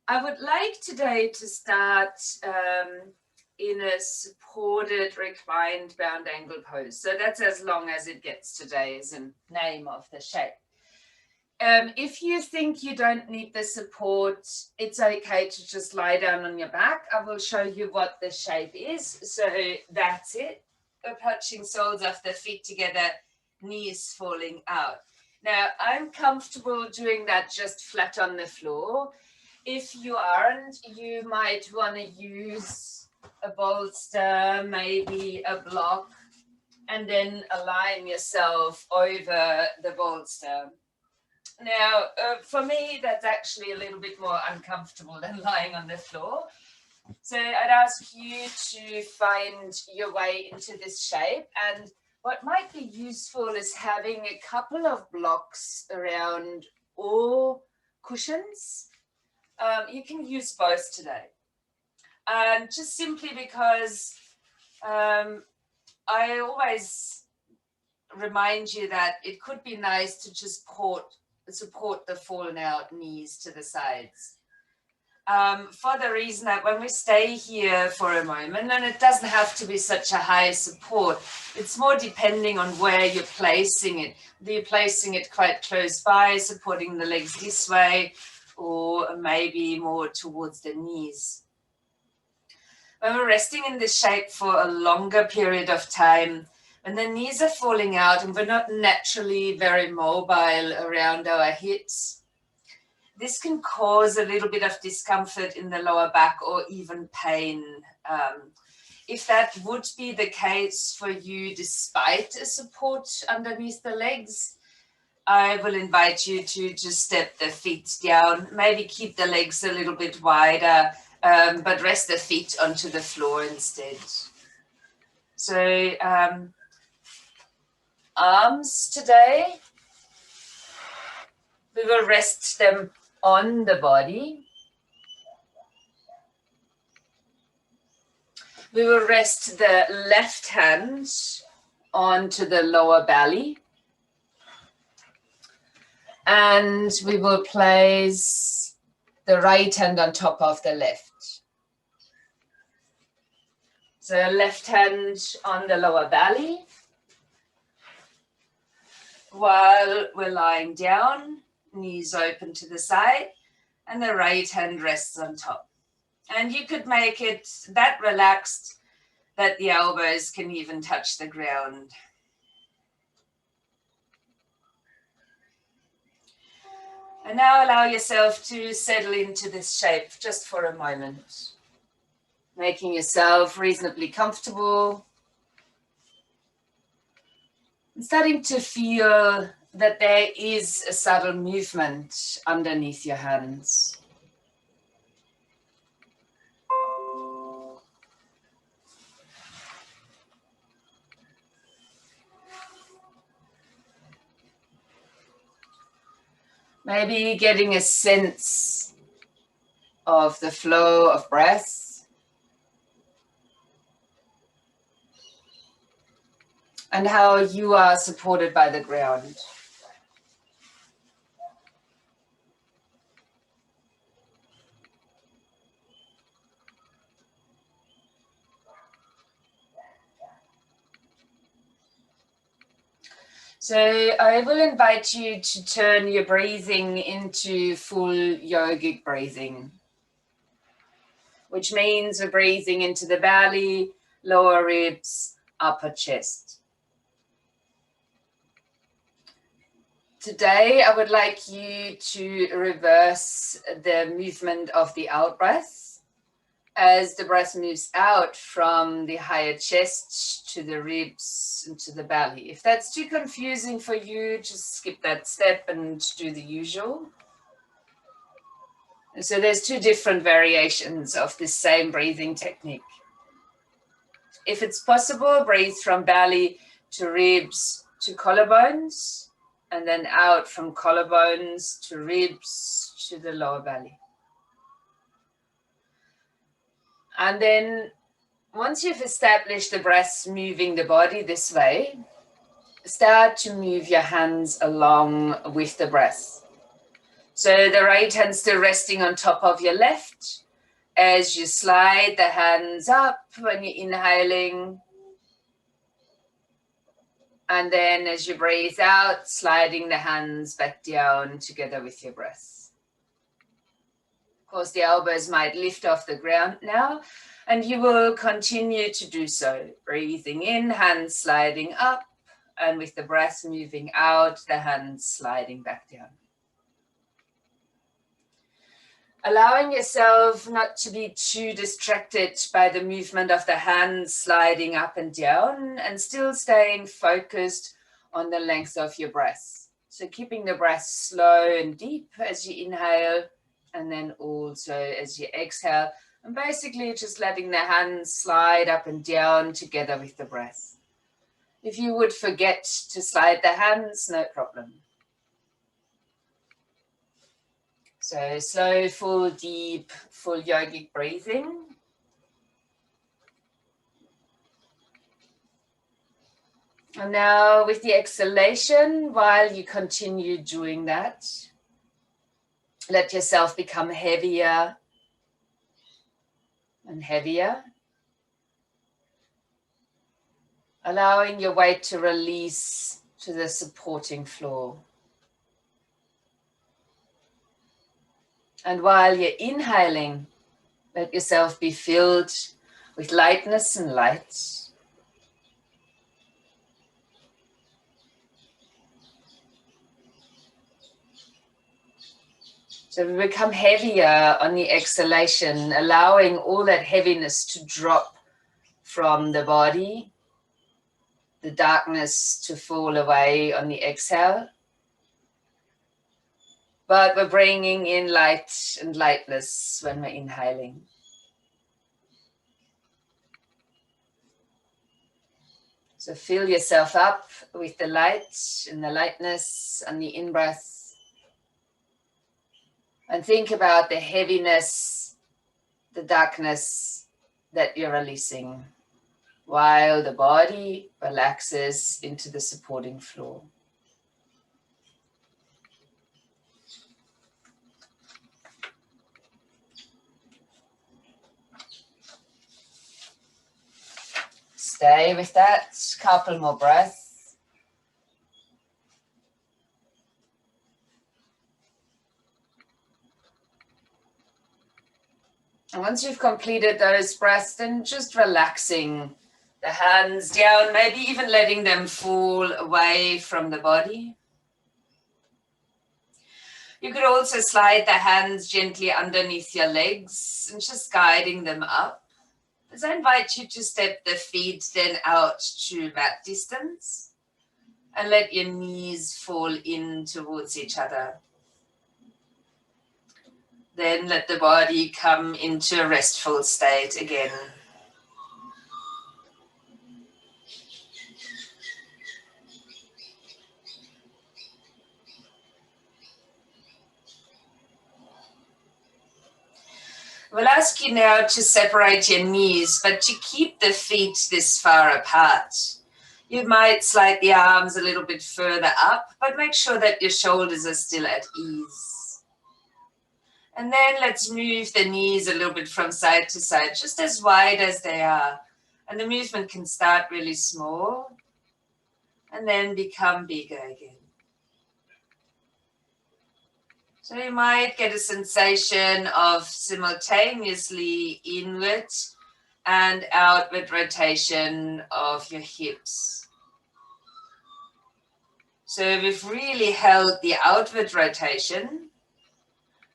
I would like today to start in a supported reclined bound angle pose. So that's as long as it gets today is the name of the shape. If you think you don't need the support, it's okay to just lie down on your back. I will show you what the shape is. So that's it. Approaching soles of the feet together, knees falling out. Now, I'm comfortable doing that just flat on the floor. If you aren't, you might want to use a bolster, maybe a block, and then align yourself over the bolster. Now, for me, that's actually a little bit more uncomfortable than lying on the floor. So I'd ask you to find your way into this shape. And what might be useful is having a couple of blocks around or cushions. You can use both today. Just simply because I always remind you that it could be nice to just support the fallen out knees to the sides. For the reason that when we stay here for a moment, and it doesn't have to be such a high support, it's more depending on where you're placing it. Whether you're placing it quite close by, supporting the legs this way, or maybe more towards the knees. When we're resting in this shape for a longer period of time, when the knees are falling out and we're not naturally very mobile around our hips, this can cause a little bit of discomfort in the lower back or even pain. If that would be the case for you despite a support underneath the legs, I will invite you to just step the feet down, maybe keep the legs a little bit wider, but rest the feet onto the floor instead. So arms today, we will rest them on the body. We will rest the left hand onto the lower belly. And we will place the right hand on top of the left. So left hand on the lower belly. While we're lying down, knees open to the side, and the right hand rests on top. And you could make it that relaxed that the elbows can even touch the ground. And now allow yourself to settle into this shape just for a moment, making yourself reasonably comfortable. And starting to feel that there is a subtle movement underneath your hands. Maybe getting a sense of the flow of breath and how you are supported by the ground. So I will invite you to turn your breathing into full yogic breathing, which means we're breathing into the belly, lower ribs, upper chest. Today, I would like you to reverse the movement of the out breath as the breath moves out from the higher chest to the ribs and to the belly. If that's too confusing for you, just skip that step and do the usual. And so there's two different variations of this same breathing technique. If it's possible, breathe from belly to ribs to collarbones, and then out from collarbones to ribs to the lower belly. And then once you've established the breath moving the body this way, start to move your hands along with the breath. So the right hand still resting on top of your left. As you slide the hands up when you're inhaling. And then as you breathe out, sliding the hands back down together with your breath. Of course, the elbows might lift off the ground now, and you will continue to do so. Breathing in, hands sliding up, and with the breath moving out, the hands sliding back down. Allowing yourself not to be too distracted by the movement of the hands sliding up and down, and still staying focused on the length of your breath. So keeping the breath slow and deep as you inhale, and then also as you exhale, and basically just letting the hands slide up and down together with the breath. If you would forget to slide the hands, no problem. So slow, full, deep, full yogic breathing. And now with the exhalation, while you continue doing that, let yourself become heavier and heavier. Allowing your weight to release to the supporting floor. And while you're inhaling, let yourself be filled with lightness and light. So we become heavier on the exhalation, allowing all that heaviness to drop from the body, the darkness to fall away on the exhale. But we're bringing in light and lightness when we're inhaling. So fill yourself up with the light and the lightness on the in-breath. And think about the heaviness, the darkness that you're releasing while the body relaxes into the supporting floor. Stay with that, couple more breaths. And once you've completed those breaths, then just relaxing the hands down, maybe even letting them fall away from the body. You could also slide the hands gently underneath your legs and just guiding them up. As I invite you to step the feet then out to mat distance and let your knees fall in towards each other. Then let the body come into a restful state again. We'll ask you now to separate your knees, but to keep the feet this far apart. You might slide the arms a little bit further up, but make sure that your shoulders are still at ease. And then let's move the knees a little bit from side to side, just as wide as they are. And the movement can start really small and then become bigger again. So you might get a sensation of simultaneously inward and outward rotation of your hips. So we've really held the outward rotation,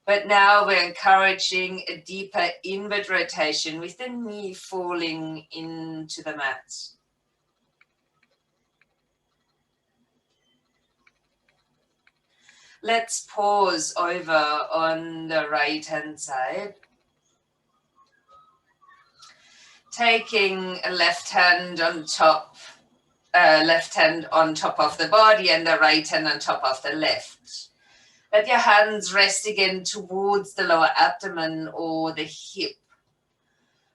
but now we're encouraging a deeper inward rotation with the knee falling into the mat. Let's pause over on the right hand side. Taking a left hand on top of the body and the right hand on top of the left. Let your hands rest again towards the lower abdomen or the hip.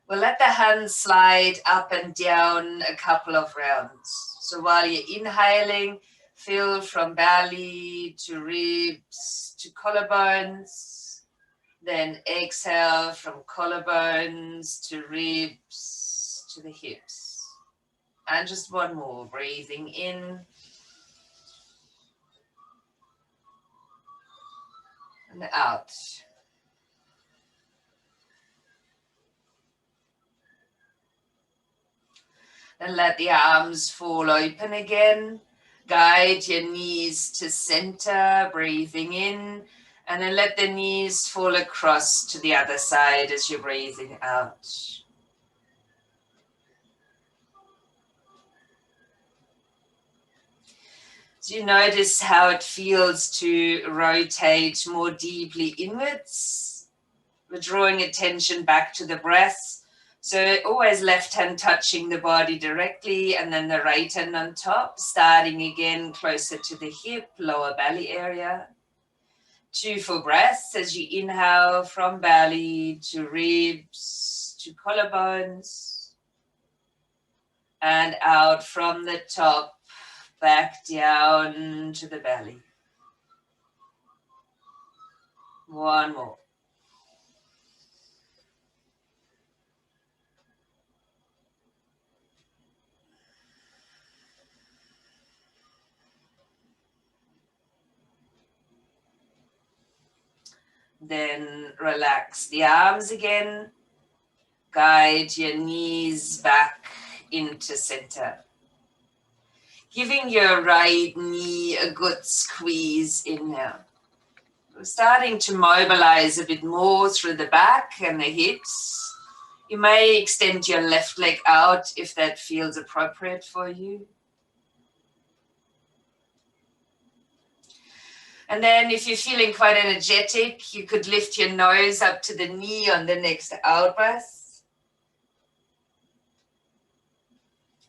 We'll let the hands slide up and down a couple of rounds. So while you're inhaling, Fill from belly to ribs to collarbones. Then exhale from collarbones to ribs to the hips. And just one more, breathing in and out. And let the arms fall open again. Guide your knees to center, breathing in. And then let the knees fall across to the other side as you're breathing out. So you notice how it feels to rotate more deeply inwards. We're drawing attention back to the breath. So always left hand touching the body directly and then the right hand on top, starting again closer to the hip, lower belly area. 2 full breaths as you inhale from belly to ribs to collarbones. And out from the top, back down to the belly. One more. Then relax the arms again. Guide your knees back into center. Giving your right knee a good squeeze in now. We're starting to mobilize a bit more through the back and the hips. You may extend your left leg out if that feels appropriate for you. And then if you're feeling quite energetic, you could lift your nose up to the knee on the next out breath.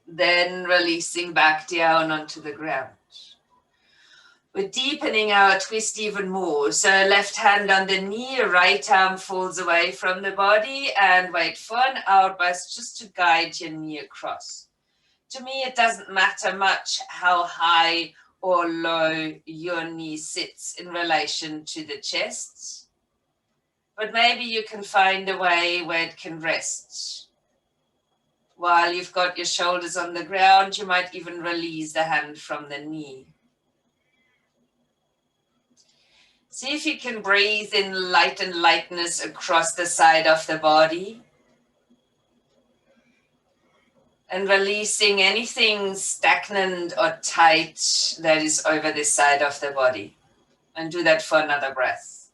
Then releasing back down onto the ground. We're deepening our twist even more. So left hand on the knee, right arm falls away from the body, and wait for an out breath just to guide your knee across. To me, it doesn't matter much how high or low your knee sits in relation to the chest. But maybe you can find a way where it can rest. While you've got your shoulders on the ground, you might even release the hand from the knee. See if you can breathe in light and lightness across the side of the body. And releasing anything stagnant or tight that is over this side of the body. And do that for another breath.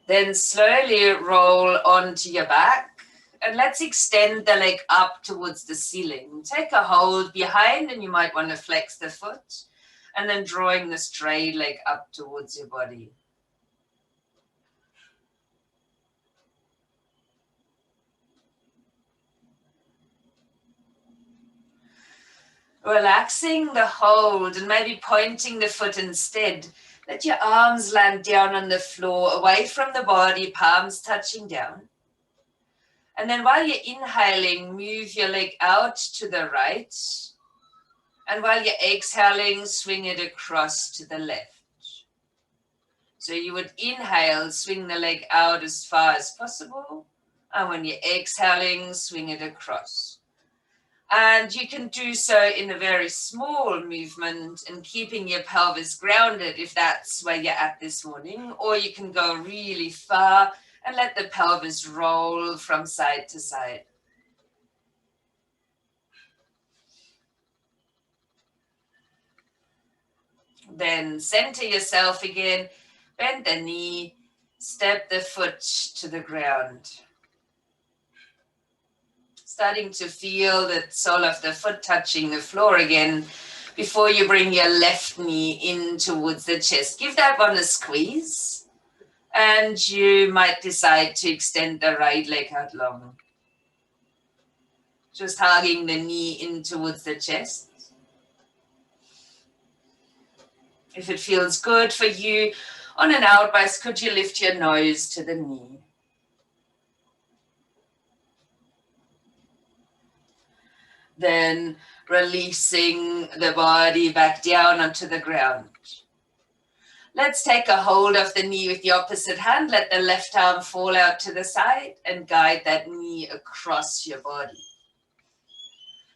Then slowly roll onto your back. And let's extend the leg up towards the ceiling. Take a hold behind, and you might want to flex the foot. And then drawing the straight leg up towards your body. Relaxing the hold and maybe pointing the foot instead. Let your arms land down on the floor, away from the body, palms touching down. And then while you're inhaling, move your leg out to the right. And while you're exhaling, swing it across to the left. So you would inhale, swing the leg out as far as possible. And when you're exhaling, swing it across. And you can do so in a very small movement and keeping your pelvis grounded if that's where you're at this morning. Or you can go really far and let the pelvis roll from side to side. Then center yourself again, bend the knee, step the foot to the ground. Starting to feel the sole of the foot touching the floor again before you bring your left knee in towards the chest. Give that one a squeeze, and you might decide to extend the right leg out long. Just hugging the knee in towards the chest. If it feels good for you, on an out breath, could you lift your nose to the knee? Then releasing the body back down onto the ground. Let's take a hold of the knee with the opposite hand. Let the left arm fall out to the side and guide that knee across your body.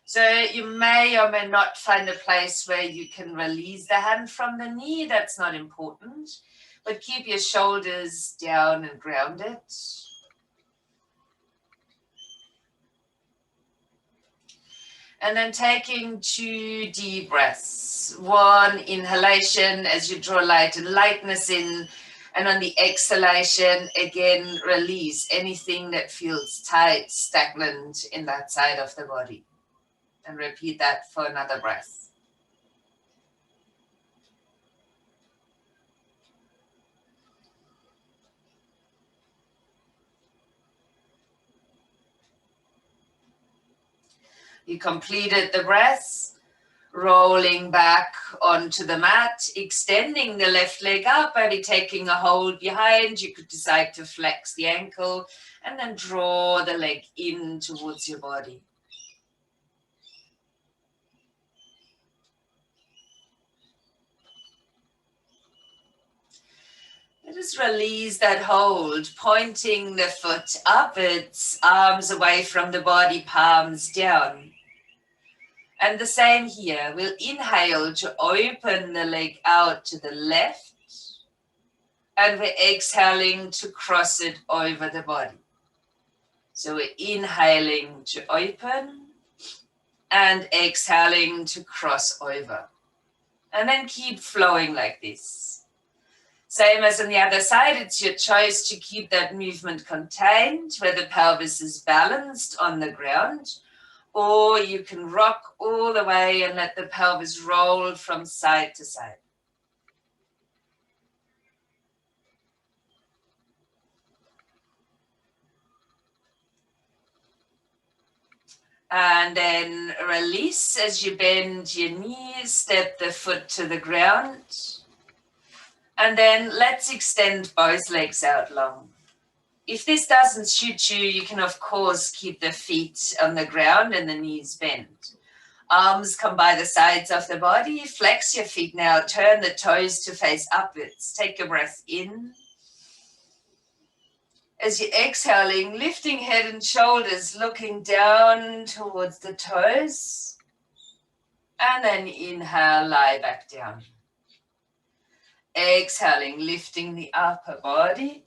So you may or may not find a place where you can release the hand from the knee. That's not important. But keep your shoulders down and grounded. And then taking 2 deep breaths. 1 inhalation as you draw light and lightness in. And on the exhalation, again, release anything that feels tight, stagnant in that side of the body. And repeat that for another breath. You completed the breath, rolling back onto the mat, extending the left leg up, maybe taking a hold behind. You could decide to flex the ankle and then draw the leg in towards your body. Just release that hold, pointing the foot upwards, arms away from the body, palms down. And the same here. We'll inhale to open the leg out to the left. And we're exhaling to cross it over the body. So we're inhaling to open and exhaling to cross over. And then keep flowing like this. Same as on the other side, it's your choice to keep that movement contained where the pelvis is balanced on the ground, or you can rock all the way and let the pelvis roll from side to side. And then release as you bend your knees, step the foot to the ground. And then let's extend both legs out long. If this doesn't suit you, you can of course keep the feet on the ground and the knees bent. Arms come by the sides of the body. Flex your feet now. Turn the toes to face upwards. Take a breath in. As you're exhaling, lifting head and shoulders, looking down towards the toes. And then inhale, lie back down. Exhaling, lifting the upper body.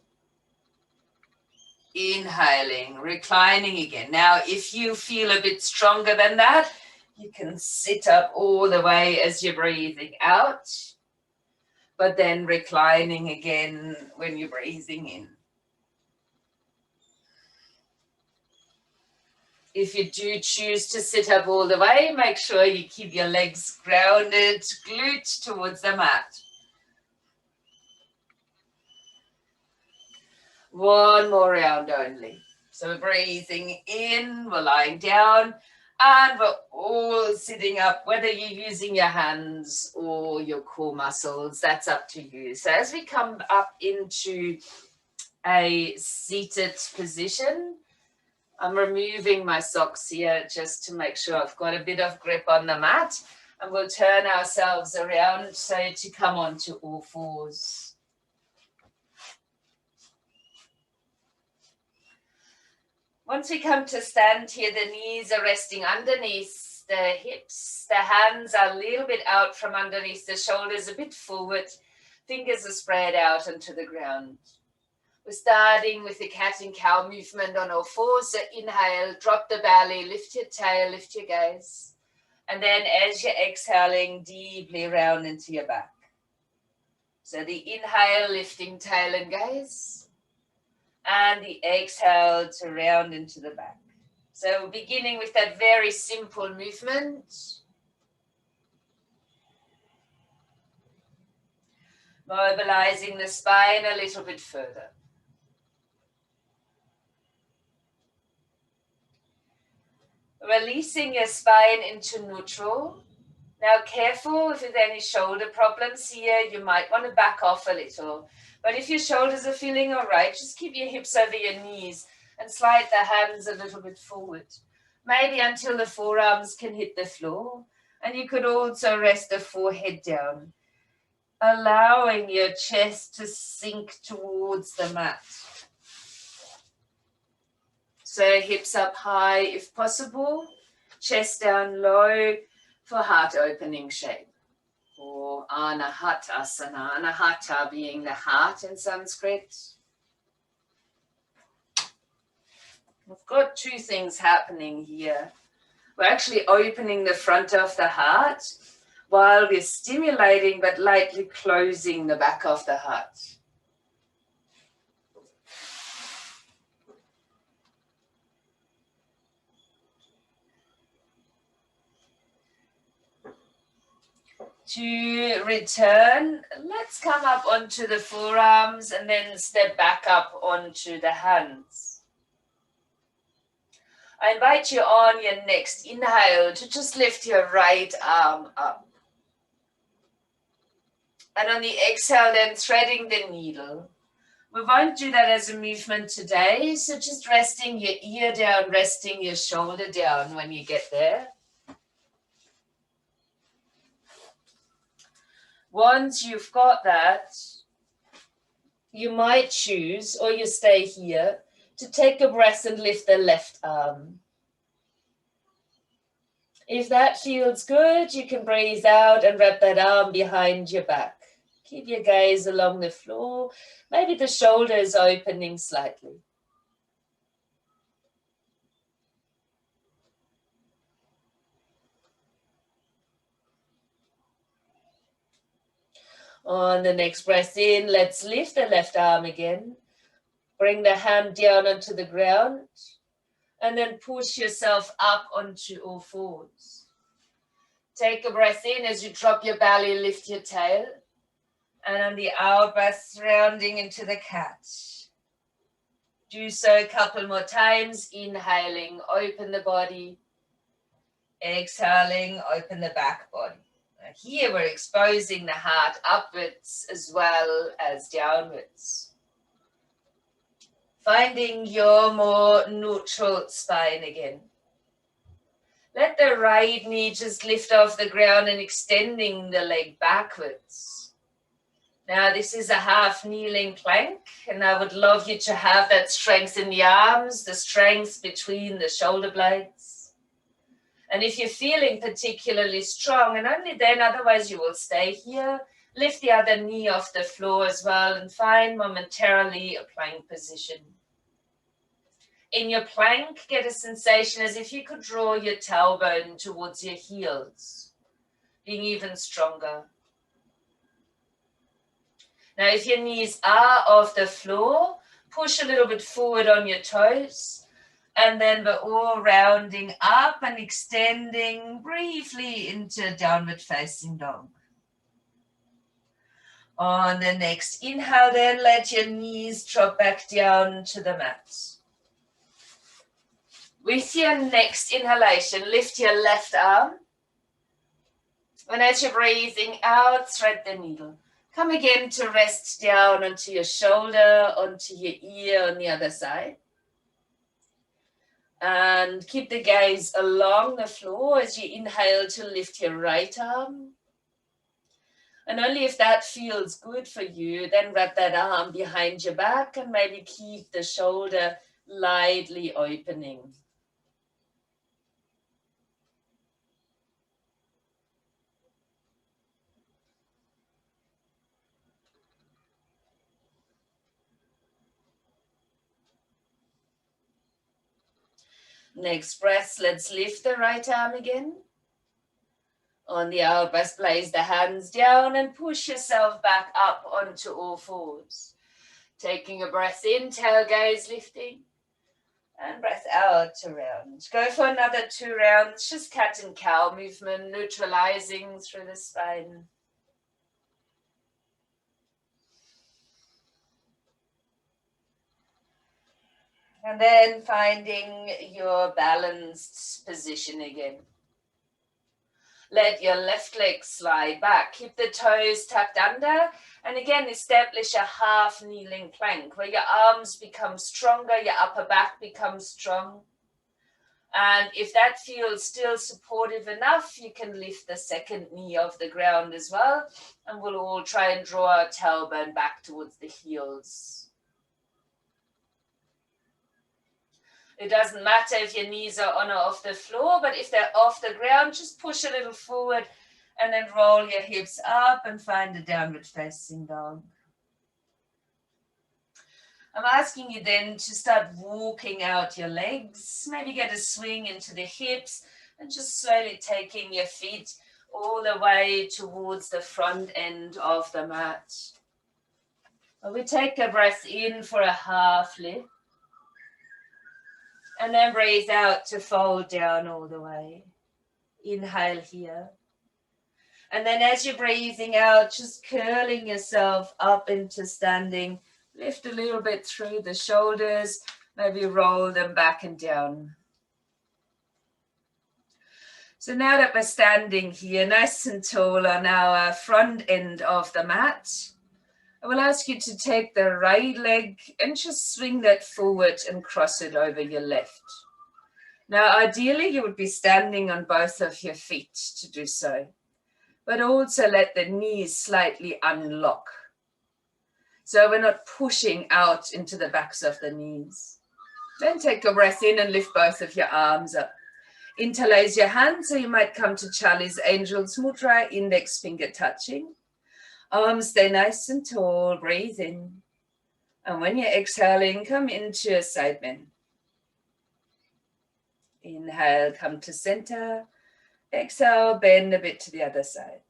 Inhaling, reclining again. Now, if you feel a bit stronger than that, you can sit up all the way as you're breathing out, but then reclining again when you're breathing in. If you do choose to sit up all the way, make sure you keep your legs grounded, glute towards the mat. 1 more round only. So we're breathing in, we're lying down, and we're all sitting up, whether you're using your hands or your core muscles, that's up to you. So as we come up into a seated position, I'm removing my socks here just to make sure I've got a bit of grip on the mat, and we'll turn ourselves around so to come onto all fours. Once we come to stand here, the knees are resting underneath the hips. The hands are a little bit out from underneath the shoulders, a bit forward. Fingers are spread out onto the ground. We're starting with the cat and cow movement on all fours. So inhale, drop the belly, lift your tail, lift your gaze. And then as you're exhaling, deeply round into your back. So the inhale, lifting tail and gaze. And the exhale to round into the back. So beginning with that very simple movement. Mobilizing the spine a little bit further. Releasing your spine into neutral. Now careful, if there's any shoulder problems here, you might want to back off a little. But if your shoulders are feeling all right, just keep your hips over your knees and slide the hands a little bit forward. maybe until the forearms can hit the floor. And you could also rest the forehead down, allowing your chest to sink towards the mat. So hips up high if possible, chest down low for heart opening shape. Or Anahatasana, Anahata being the heart in Sanskrit. We've got two things happening here. We're actually opening the front of the heart while we're stimulating but lightly closing the back of the heart. To return, let's come up onto the forearms and then step back up onto the hands. I invite you on your next inhale to just lift your right arm up. And on the exhale, then threading the needle. We won't do that as a movement today, so just resting your ear down, resting your shoulder down when you get there. Once you've got that, you might choose, or you stay here, to take a breath and lift the left arm. If that feels good, you can breathe out and wrap that arm behind your back. Keep your gaze along the floor. Maybe the shoulders opening slightly. On the next breath in, let's lift the left arm again. Bring the hand down onto the ground. And then push yourself up onto all fours. Take a breath in as you drop your belly, lift your tail. And on the out breath, rounding into the cat. Do so a couple more times. Inhaling, open the body. Exhaling, open the back body. Now here we're exposing the heart upwards as well as downwards. Finding your more neutral spine again. Let the right knee just lift off the ground and extending the leg backwards. Now this is a half kneeling plank, and I would love you to have that strength in the arms, the strength between the shoulder blades. And if you're feeling particularly strong, and only then, otherwise you will stay here, lift the other knee off the floor as well and find momentarily a plank position. In your plank, get a sensation as if you could draw your tailbone towards your heels, being even stronger. Now, if your knees are off the floor, push a little bit forward on your toes, and then we're all rounding up and extending briefly into downward facing dog. On the next inhale, then let your knees drop back down to the mat. With your next inhalation, lift your left arm. And as you're breathing out, thread the needle. Come again to rest down onto your shoulder, onto your ear on the other side. And keep the gaze along the floor as you inhale to lift your right arm. And only if that feels good for you, then wrap that arm behind your back and maybe keep the shoulder lightly opening. Next breath, let's lift the right arm again. On the out breath, place the hands down and push yourself back up onto all fours. Taking a breath in, tail gaze lifting. And breath out to round. Go for another 2 rounds, just cat and cow movement, neutralizing through the spine. And then finding your balanced position again. Let your left leg slide back. Keep the toes tucked under. And again, establish a half kneeling plank where your arms become stronger, your upper back becomes strong. And if that feels still supportive enough, you can lift the second knee off the ground as well. And we'll all try and draw our tailbone back towards the heels. It doesn't matter if your knees are on or off the floor, but if they're off the ground, just push a little forward and then roll your hips up and find a downward facing dog. I'm asking you then to start walking out your legs, maybe get a swing into the hips and just slowly taking your feet all the way towards the front end of the mat. We take a breath in for a half lift and then breathe out to fold down all the way. Inhale here. And then as you're breathing out, just curling yourself up into standing. Lift a little bit through the shoulders, maybe roll them back and down. So now that we're standing here nice and tall on our front end of the mat, I will ask you to take the right leg and just swing that forward and cross it over your left. Now, ideally, you would be standing on both of your feet to do so, but also let the knees slightly unlock. So we're not pushing out into the backs of the knees. Then take a breath in and lift both of your arms up. Interlace your hands, so you might come to Charlie's Angel's Mudra, index finger touching. Arms stay nice and tall, breathe in. And when you're exhaling, come into a side bend. Inhale, come to center. Exhale, bend a bit to the other side.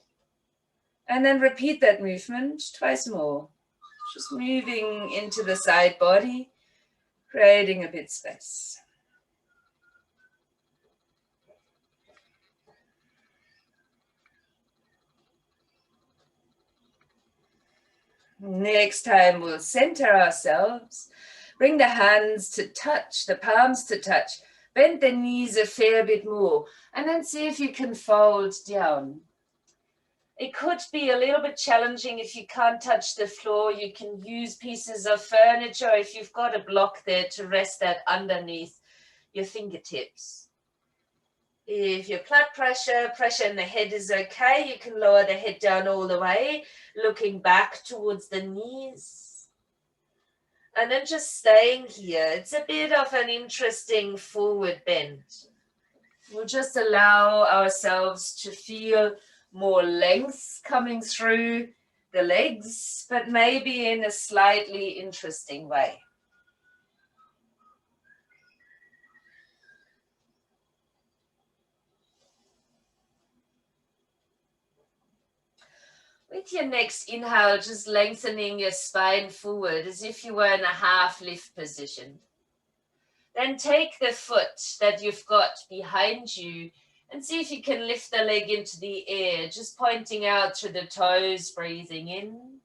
And then repeat that movement twice more. Just moving into the side body, creating a bit space. Next time we'll center ourselves, bring the hands to touch, the palms to touch, bend the knees a fair bit more, and then see if you can fold down. It could be a little bit challenging if you can't touch the floor. You can use pieces of furniture if you've got a block there to rest that underneath your fingertips. If your blood pressure in the head is okay, you can lower the head down all the way, looking back towards the knees. And then just staying here. It's a bit of an interesting forward bend. We'll just allow ourselves to feel more length coming through the legs, but maybe in a slightly interesting way. With your next inhale, just lengthening your spine forward as if you were in a half lift position. Then take the foot that you've got behind you and see if you can lift the leg into the air, just pointing out through the toes, breathing in.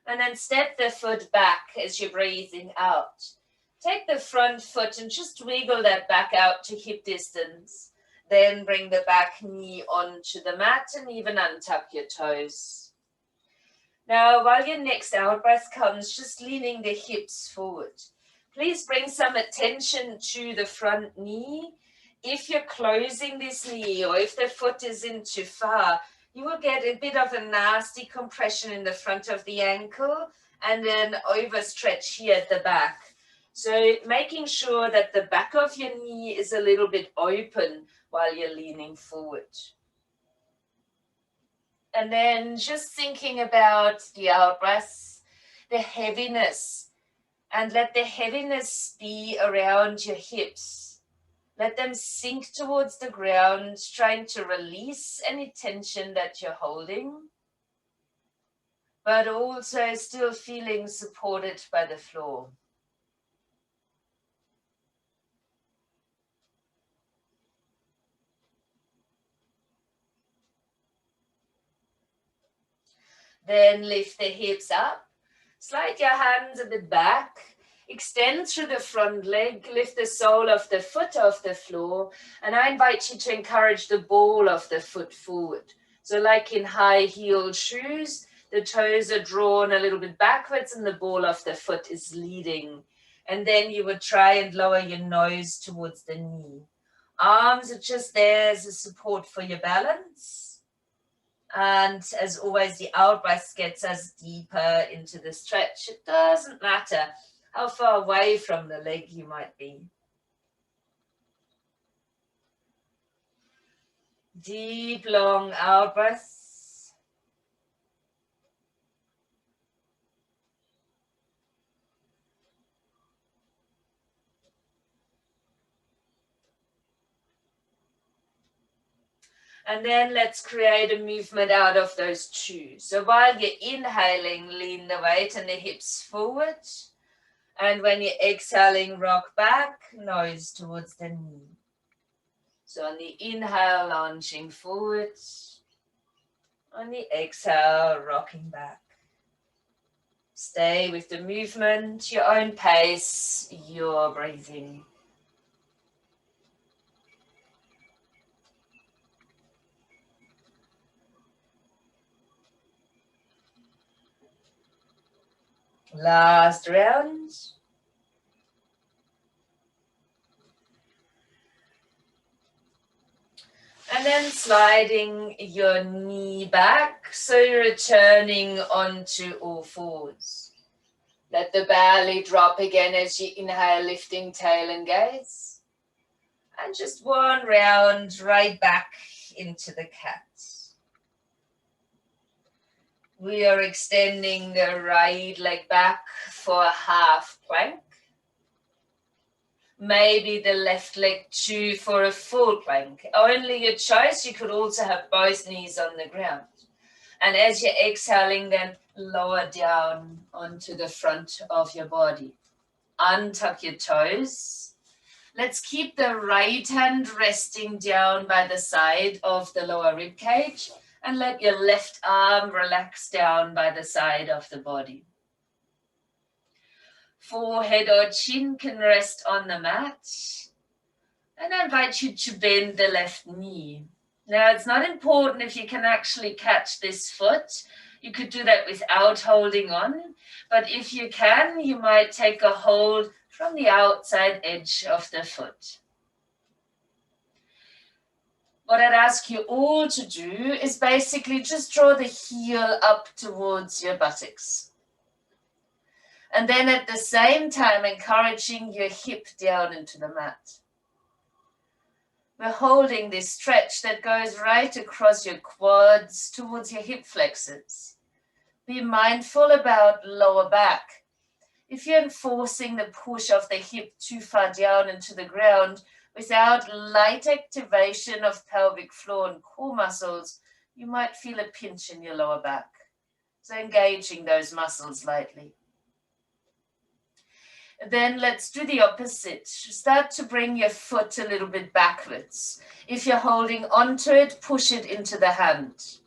And then step the foot back as you're breathing out. Take the front foot and just wiggle that back out to hip distance. Then bring the back knee onto the mat and even untuck your toes. Now, while your next out breath comes, just leaning the hips forward. Please bring some attention to the front knee. If you're closing this knee or if the foot is in too far, you will get a bit of a nasty compression in the front of the ankle and then overstretch here at the back. So making sure that the back of your knee is a little bit open while you're leaning forward. And then just thinking about the out breath, the heaviness, and let the heaviness be around your hips. Let them sink towards the ground, trying to release any tension that you're holding, but also still feeling supported by the floor. Then lift the hips up, slide your hands a bit back, extend through the front leg, lift the sole of the foot off the floor, and I invite you to encourage the ball of the foot forward. So like in high-heeled shoes, the toes are drawn a little bit backwards and the ball of the foot is leading. And then you would try and lower your nose towards the knee. Arms are just there as a support for your balance. And as always, the out breath gets us deeper into the stretch. It doesn't matter how far away from the leg you might be. Deep, long out breath. And then let's create a movement out of those two. So while you're inhaling, lean the weight and the hips forward. And when you're exhaling, rock back, nose towards the knee. So on the inhale, launching forward. On the exhale, rocking back. Stay with the movement, your own pace, your breathing. Last round. And then sliding your knee back, so you're returning onto all fours. Let the belly drop again as you inhale, lifting tail and gaze. And just one round right back into the cat. We are extending the right leg back for a half plank. Maybe the left leg too for a full plank. Only your choice. You could also have both knees on the ground. And as you're exhaling, then lower down onto the front of your body. Untuck your toes. Let's keep the right hand resting down by the side of the lower rib cage and let your left arm relax down by the side of the body. Forehead or chin can rest on the mat. And I invite you to bend the left knee. Now, it's not important if you can actually catch this foot. You could do that without holding on. But if you can, you might take a hold from the outside edge of the foot. What I'd ask you all to do is basically just draw the heel up towards your buttocks. And then at the same time, encouraging your hip down into the mat. We're holding this stretch that goes right across your quads towards your hip flexors. Be mindful about lower back. If you're enforcing the push of the hip too far down into the ground without light activation of pelvic floor and core muscles, you might feel a pinch in your lower back. So engaging those muscles lightly. Then let's do the opposite. Start to bring your foot a little bit backwards. If you're holding onto it, push it into the hand.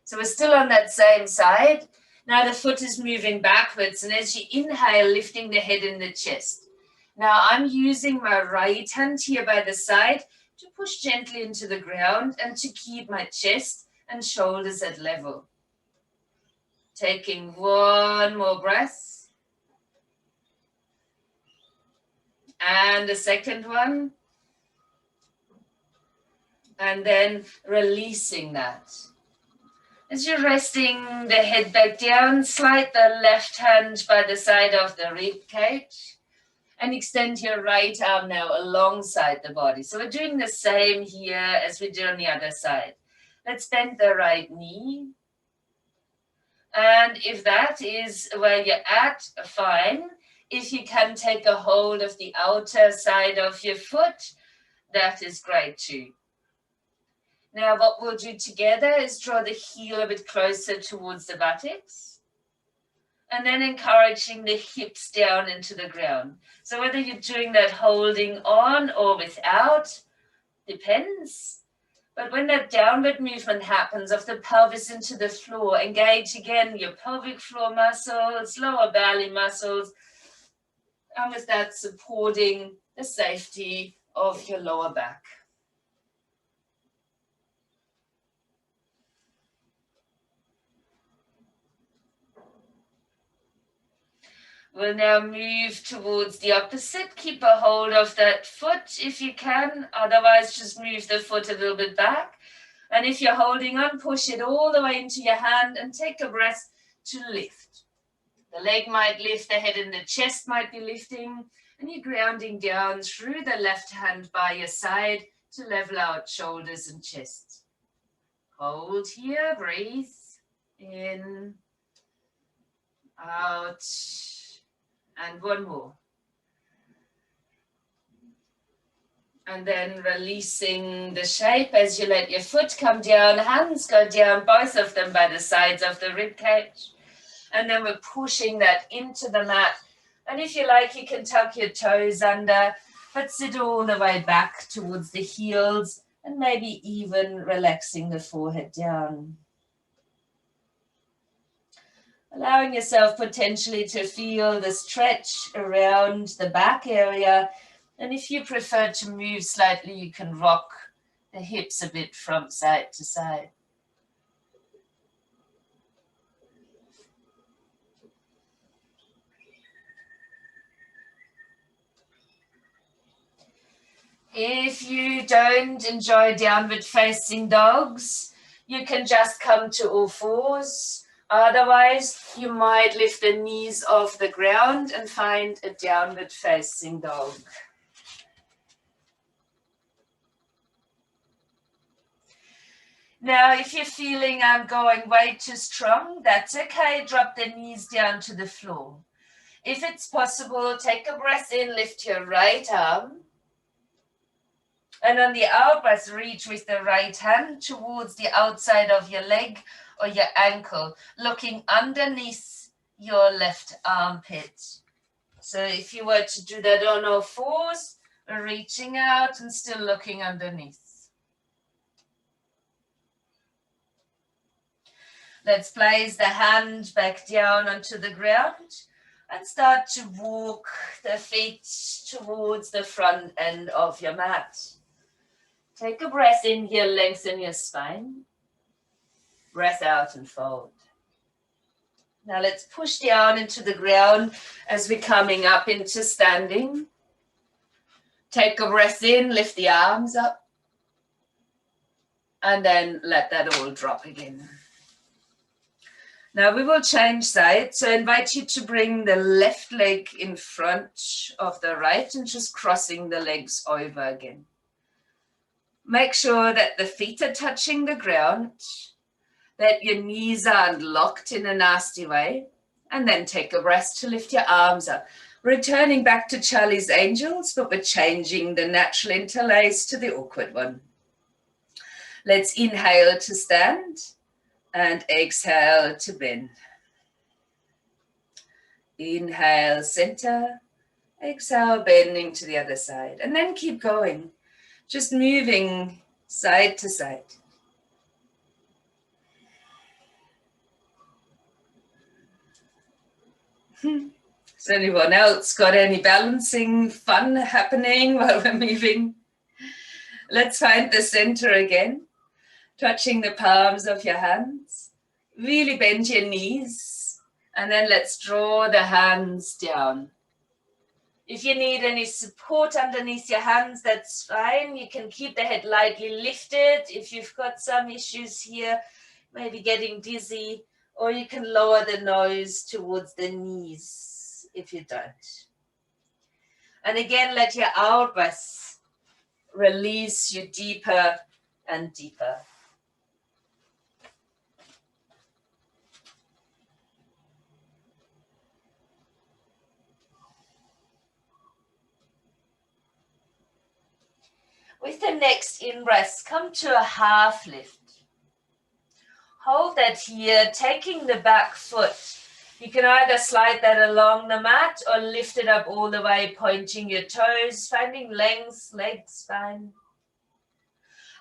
So we're still on that same side. Now the foot is moving backwards, and as you inhale, lifting the head in the chest. Now I'm using my right hand here by the side to push gently into the ground and to keep my chest and shoulders at level. Taking one more breath. And the second one. And then releasing that. As you're resting the head back down, slide the left hand by the side of the rib cage and extend your right arm now alongside the body. So we're doing the same here as we did on the other side. Let's bend the right knee. And if that is where you're at, fine. If you can take a hold of the outer side of your foot, that is great too. Now what we'll do together is draw the heel a bit closer towards the buttocks. And then encouraging the hips down into the ground. So whether you're doing that holding on or without, depends. But when that downward movement happens of the pelvis into the floor, engage again your pelvic floor muscles, lower belly muscles, and with that supporting the safety of your lower back. We'll now move towards the opposite. Keep a hold of that foot if you can. Otherwise, just move the foot a little bit back. And if you're holding on, push it all the way into your hand and take a breath to lift. The leg might lift, the head and the chest might be lifting, and you're grounding down through the left hand by your side to level out shoulders and chest. Hold here, breathe in, out, and one more. And then releasing the shape as you let your foot come down, hands go down, both of them by the sides of the rib cage. And then we're pushing that into the mat. And if you like, you can tuck your toes under, but sit all the way back towards the heels and maybe even relaxing the forehead down. Allowing yourself potentially to feel the stretch around the back area. And if you prefer to move slightly, you can rock the hips a bit from side to side. If you don't enjoy downward facing dogs, you can just come to all fours. Otherwise, you might lift the knees off the ground and find a downward facing dog. Now, if you're feeling I'm going way too strong, that's okay. Drop the knees down to the floor. If it's possible, take a breath in, lift your right arm. And on the out breath, reach with the right hand towards the outside of your leg or your ankle, looking underneath your left armpit. So if you were to do that on all fours, reaching out and still looking underneath. Let's place the hand back down onto the ground and start to walk the feet towards the front end of your mat. Take a breath in here, lengthen your spine. Breath out and fold. Now let's push down into the ground as we're coming up into standing. Take a breath in, lift the arms up. And then let that all drop again. Now we will change sides, so I invite you to bring the left leg in front of the right and just crossing the legs over again. Make sure that the feet are touching the ground, that your knees aren't locked in a nasty way, and then take a breath to lift your arms up. Returning back to Charlie's Angels, but we're changing the natural interlace to the awkward one. Let's inhale to stand. And exhale to bend. Inhale, center. Exhale, bending to the other side. And then keep going. Just moving side to side. Has anyone else got any balancing fun happening while we're moving? Let's find the center again. Touching the palms of your hands. Really bend your knees. And then let's draw the hands down. If you need any support underneath your hands, that's fine. You can keep the head lightly lifted. If you've got some issues here, maybe getting dizzy, or you can lower the nose towards the knees if you don't. And again, let your out breath release you deeper and deeper. With the next in-breath, come to a half lift. Hold that here, taking the back foot. You can either slide that along the mat or lift it up all the way, pointing your toes, finding length, leg, spine.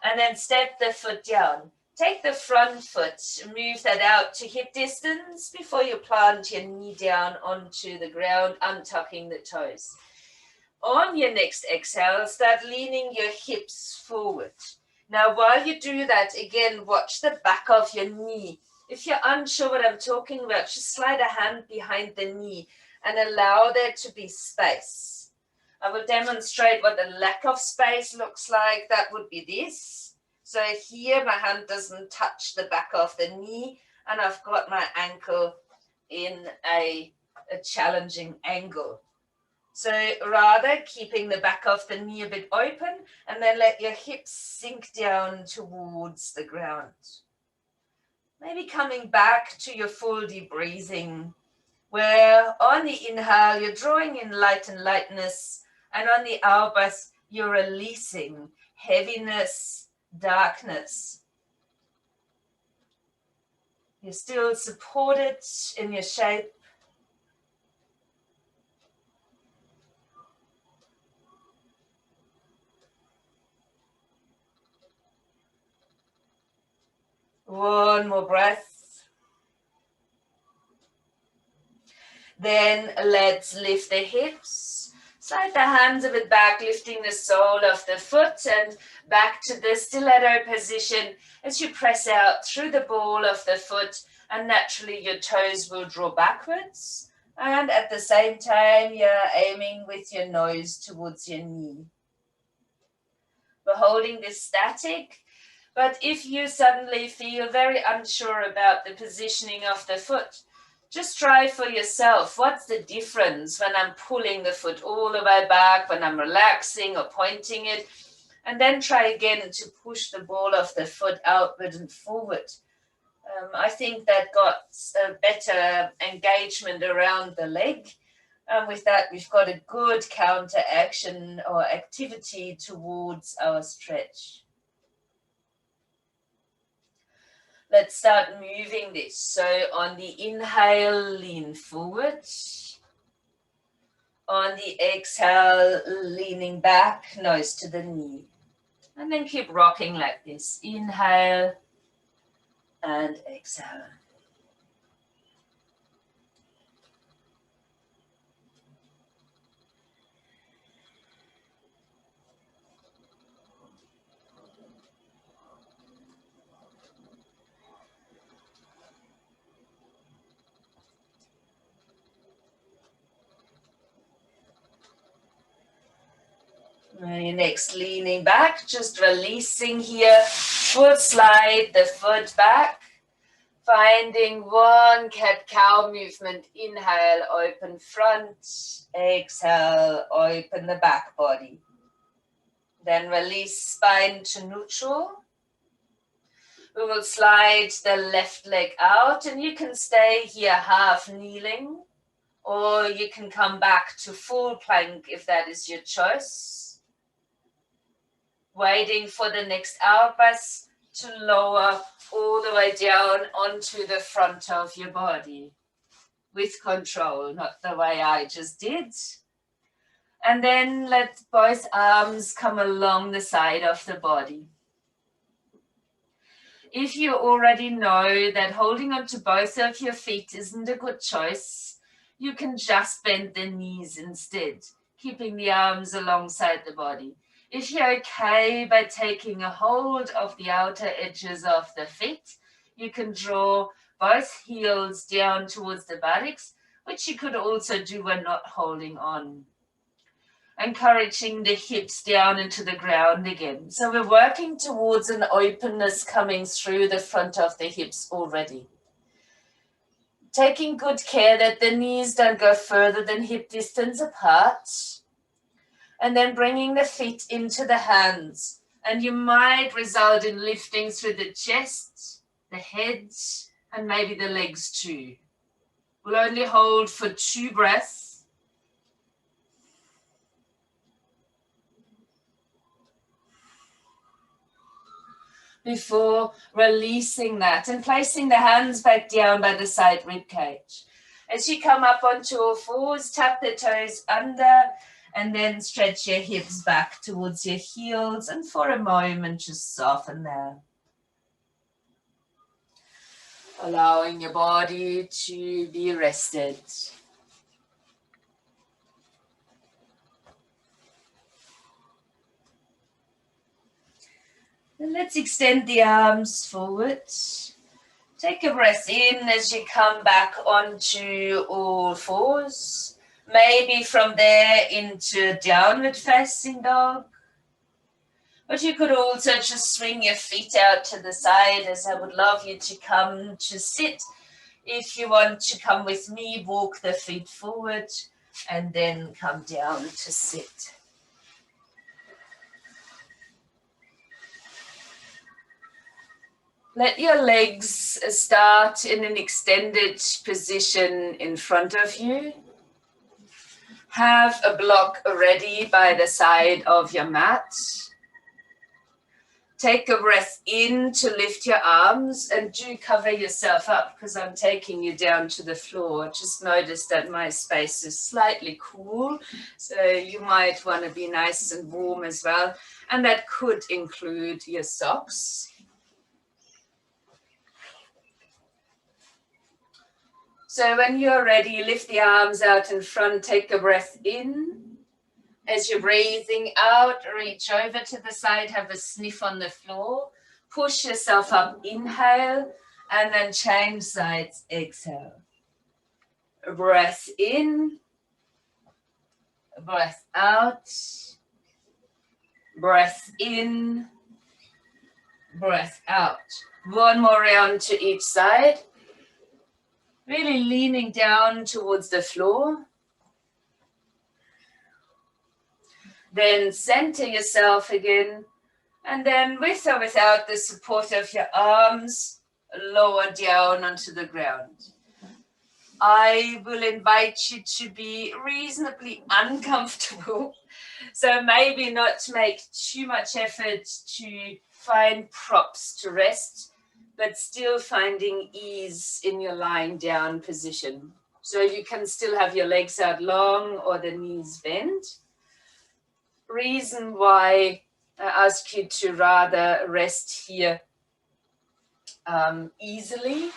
And then step the foot down. Take the front foot, move that out to hip distance before you plant your knee down onto the ground, untucking the toes. On your next exhale, start leaning your hips forward. Now, while you do that, again, watch the back of your knee. If you're unsure what I'm talking about, just slide a hand behind the knee and allow there to be space. I will demonstrate what the lack of space looks like. That would be this. So here my hand doesn't touch the back of the knee, and I've got my ankle in a challenging angle. So rather keeping the back of the knee a bit open, and then let your hips sink down towards the ground. Maybe coming back to your full deep breathing, where on the inhale, you're drawing in light and lightness, and on the out breath, you're releasing heaviness, darkness. You're still supported in your shape. One more breath. Then let's lift the hips. Slide the hands a bit back, lifting the sole of the foot and back to the stiletto position as you press out through the ball of the foot, and naturally your toes will draw backwards. And at the same time, you're aiming with your nose towards your knee. We're holding this static, but if you suddenly feel very unsure about the positioning of the foot, just try for yourself. What's the difference when I'm pulling the foot all the way back, when I'm relaxing or pointing it? And then try again to push the ball of the foot outward and forward. I think that got a better engagement around the leg. And with that, we've got a good counter action or activity towards our stretch. Let's start moving this. So on the inhale, lean forward. On the exhale, leaning back, nose to the knee. And then keep rocking like this. Inhale and exhale. Your next, leaning back, just releasing here. We'll slide the foot back, finding one cat-cow movement. Inhale, open front. Exhale, open the back body. Then release spine to neutral. We will slide the left leg out, and you can stay here half kneeling, or you can come back to full plank if that is your choice. Waiting for the next out breath to lower all the way down onto the front of your body with control, not the way I just did. And then let both arms come along the side of the body. If you already know that holding onto both of your feet isn't a good choice, you can just bend the knees instead, keeping the arms alongside the body. If you're okay by taking a hold of the outer edges of the feet, you can draw both heels down towards the buttocks, which you could also do when not holding on. Encouraging the hips down into the ground again. So we're working towards an openness coming through the front of the hips already. Taking good care that the knees don't go further than hip distance apart. And then bringing the feet into the hands. And you might result in lifting through the chest, the head, and maybe the legs too. We'll only hold for 2 breaths. Before releasing that and placing the hands back down by the side rib cage. As you come up onto all fours, tap the toes under, and then stretch your hips back towards your heels, and for a moment just soften there. Allowing your body to be rested. And let's extend the arms forward. Take a breath in as you come back onto all fours. Maybe from there into downward facing dog. But you could also just swing your feet out to the side, as I would love you to come to sit. If you want to come with me, walk the feet forward and then come down to sit. Let your legs start in an extended position in front of you. Have a block ready by the side of your mat. Take a breath in to lift your arms, and do cover yourself up because I'm taking you down to the floor. Just notice that my space is slightly cool, so you might want to be nice and warm as well. And that could include your socks. So when you're ready, lift the arms out in front, take a breath in. As you're breathing out, reach over to the side, have a sniff on the floor, push yourself up, inhale, and then change sides, exhale. A breath in, a breath out, breath in, breath out. One more round to each side. Really leaning down towards the floor. Then center yourself again. And then with or without the support of your arms, lower down onto the ground. I will invite you to be reasonably uncomfortable. So maybe not to make too much effort to find props to rest, but still finding ease in your lying down position. So you can still have your legs out long or the knees bent. Reason why I ask you to rather rest here easily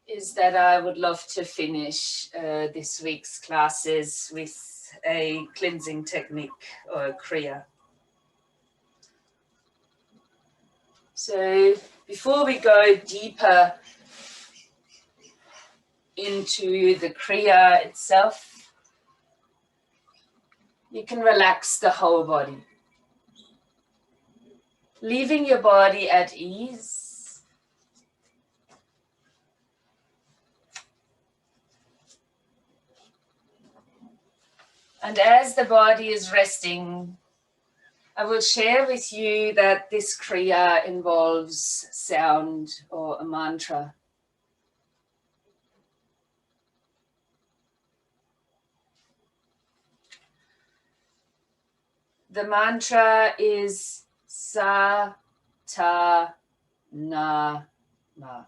is that I would love to finish this week's classes with a cleansing technique or a Kriya. So before we go deeper into the Kriya itself, you can relax the whole body, leaving your body at ease. And as the body is resting, I will share with you that this Kriya involves sound or a mantra. The mantra is Sa, Ta, Na, Ma.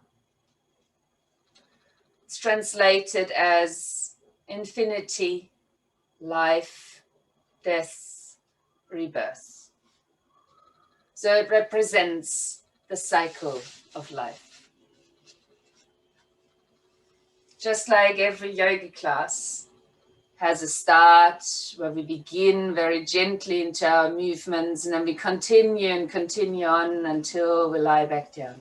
It's translated as infinity, life, death, rebirth. So it represents the cycle of life. Just like every yoga class has a start where we begin very gently into our movements, and then we continue and continue on until we lie back down.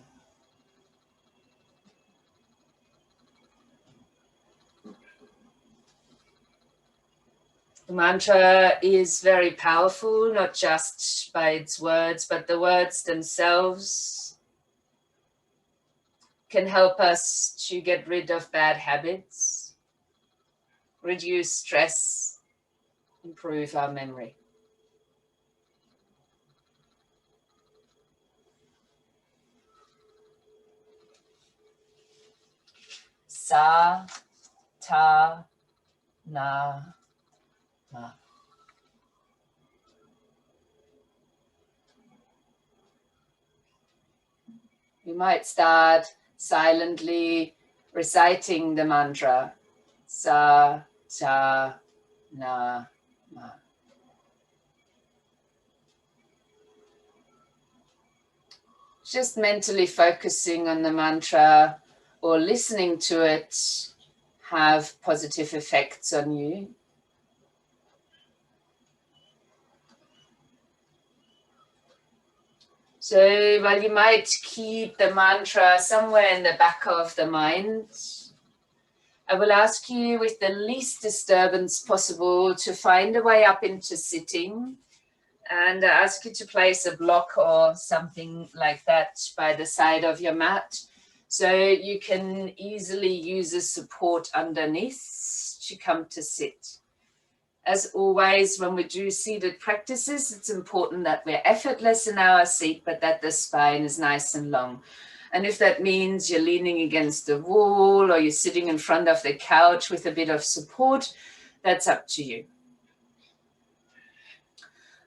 The mantra is very powerful, not just by its words, but the words themselves can help us to get rid of bad habits, reduce stress, improve our memory. Sa, Ta, Na, Ma. You might start silently reciting the mantra. Sa, Ta, Na, Ma. Just mentally focusing on the mantra or listening to it have positive effects on you. So, while you might keep the mantra somewhere in the back of the mind, I will ask you with the least disturbance possible to find a way up into sitting, and I ask you to place a block or something like that by the side of your mat, so you can easily use a support underneath to come to sit. As always, when we do seated practices, it's important that we're effortless in our seat, but that the spine is nice and long. And if that means you're leaning against the wall or you're sitting in front of the couch with a bit of support, that's up to you.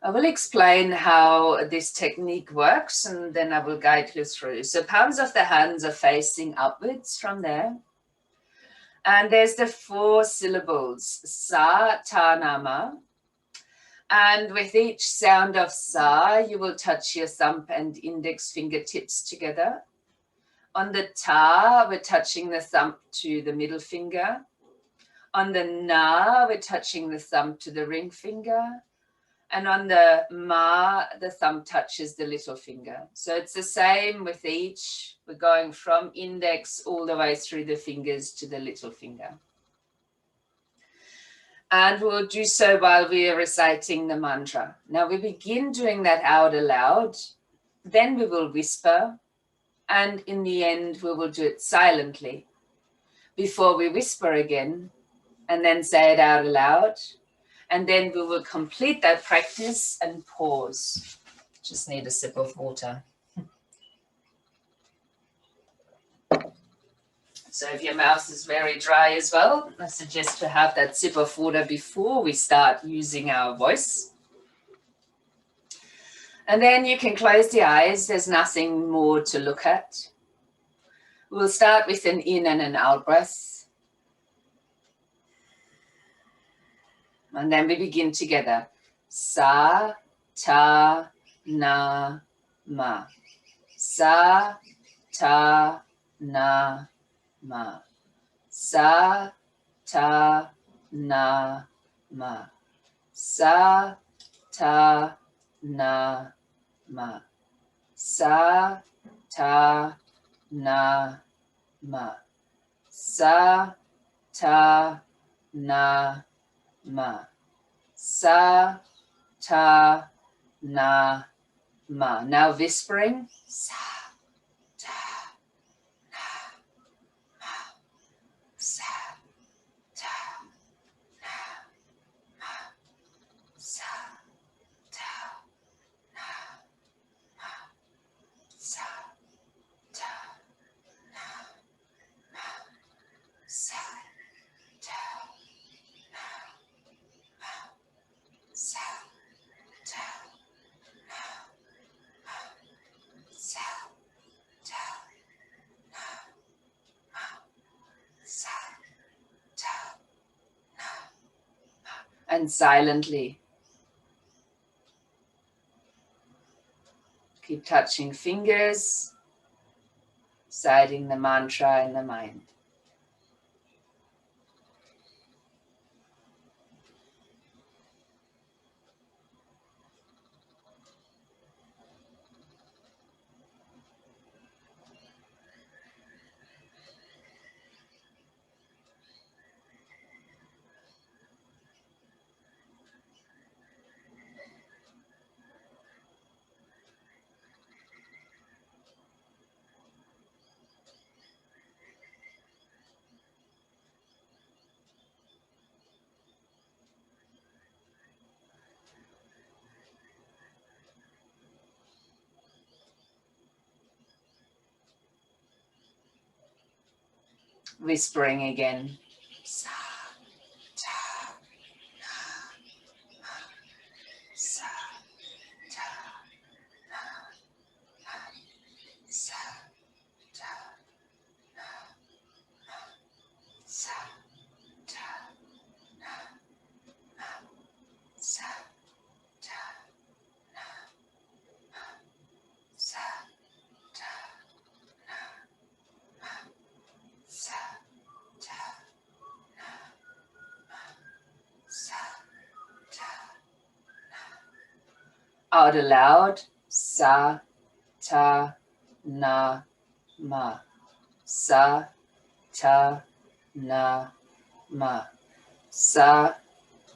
I will explain how this technique works, and then I will guide you through. So palms of the hands are facing upwards from there. And there's the 4 syllables, sa, ta, na, ma. And with each sound of sa, you will touch your thumb and index fingertips together. On the ta, we're touching the thumb to the middle finger. On the na, we're touching the thumb to the ring finger. And on the ma, the thumb touches the little finger. So it's the same with each. We're going from index all the way through the fingers to the little finger. And we'll do so while we are reciting the mantra. Now we begin doing that out aloud, then we will whisper, and in the end we will do it silently before we whisper again, and then say it out aloud. And then we will complete that practice and pause. Just need a sip of water. So if your mouth is very dry as well, I suggest to have that sip of water before we start using our voice. And then you can close the eyes. There's nothing more to look at. We'll start with an in and an out breath. And then we begin together. Sa, ta, na, ma. Sa, ta, na, ma. Sa, ta, na, ma. Sa, ta, na, ma. Sa, ta, na, ma. Sa, ta, na, ma. Sa, ta, na, ma. Now whispering. Sa, ta, na, ma. Sa, ta, na, ma. Sa, ta, na, ma. Sa, ta, na, ma. Sa, ta, na, ma. Sa, ta, na, ma. Sa, ta, na, ma. Sa, ta, na, ma. And silently. Keep touching fingers, reciting the mantra in the mind. Whispering again. Sa, ta, na, ma. Sa, ta, na, ma. Sa, ta, na, ma. Sa, ta, na, ma. Sa, ta, na, ma. Sa, ta, na, ma. Sa, ta, na, ma. Sa, ta, na. Out aloud. Sa, ta, na, ma. Sa, ta, na, ma. Sa,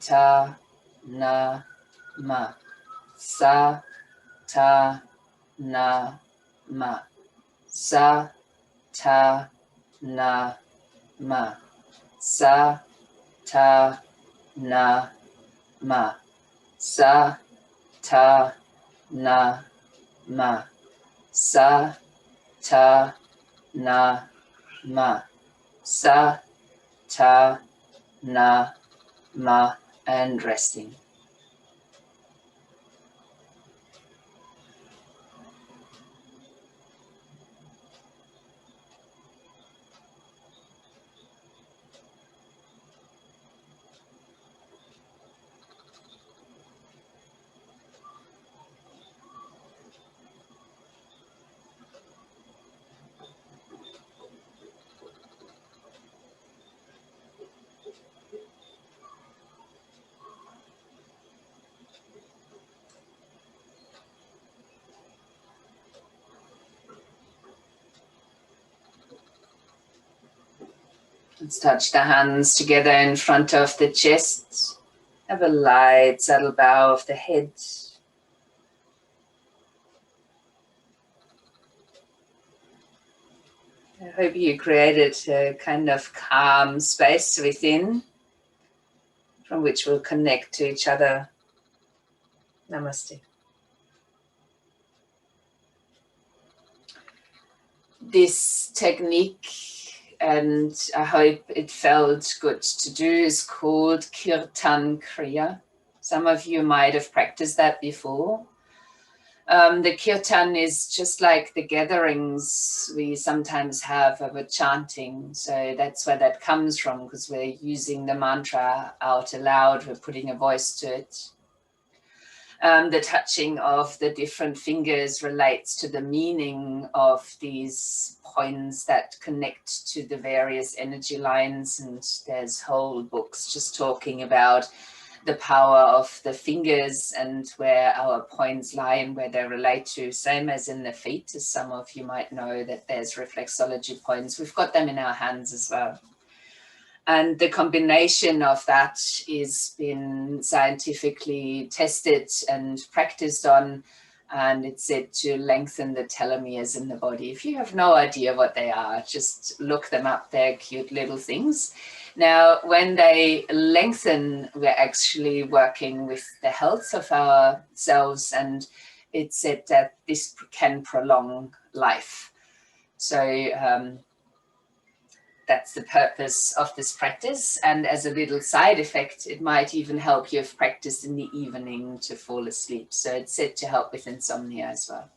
ta, na, ma. Sa, ta, na, ma. Sa, ta, na, ma. Sa, ta, na, ma. Sa, ta, na, ma. Sa, ta, na, ma. Sa, ta, na, ma. And resting. Let's touch the hands together in front of the chest. Have a light, subtle bow of the head. I hope you created a kind of calm space within, from which we'll connect to each other. Namaste. This technique, and I hope it felt good to do, is called Kirtan Kriya. Some of you might have practiced that before. The Kirtan is just like the gatherings we sometimes have of a chanting. So that's where that comes from, because we're using the mantra out aloud, we're putting a voice to it. The touching of the different fingers relates to the meaning of these points that connect to the various energy lines, and there's whole books just talking about the power of the fingers and where our points lie and where they relate to. Same as in the feet, as some of you might know that there's reflexology points. We've got them in our hands as well. And the combination of that is been scientifically tested and practiced on, and it's said to lengthen the telomeres in the body. If you have no idea what they are, just look them up. They're cute little things. Now, when they lengthen, we're actually working with the health of ourselves, and it's said that this can prolong life. So that's the purpose of this practice. And as a little side effect, it might even help you if practiced in the evening to fall asleep. So it's said to help with insomnia as well.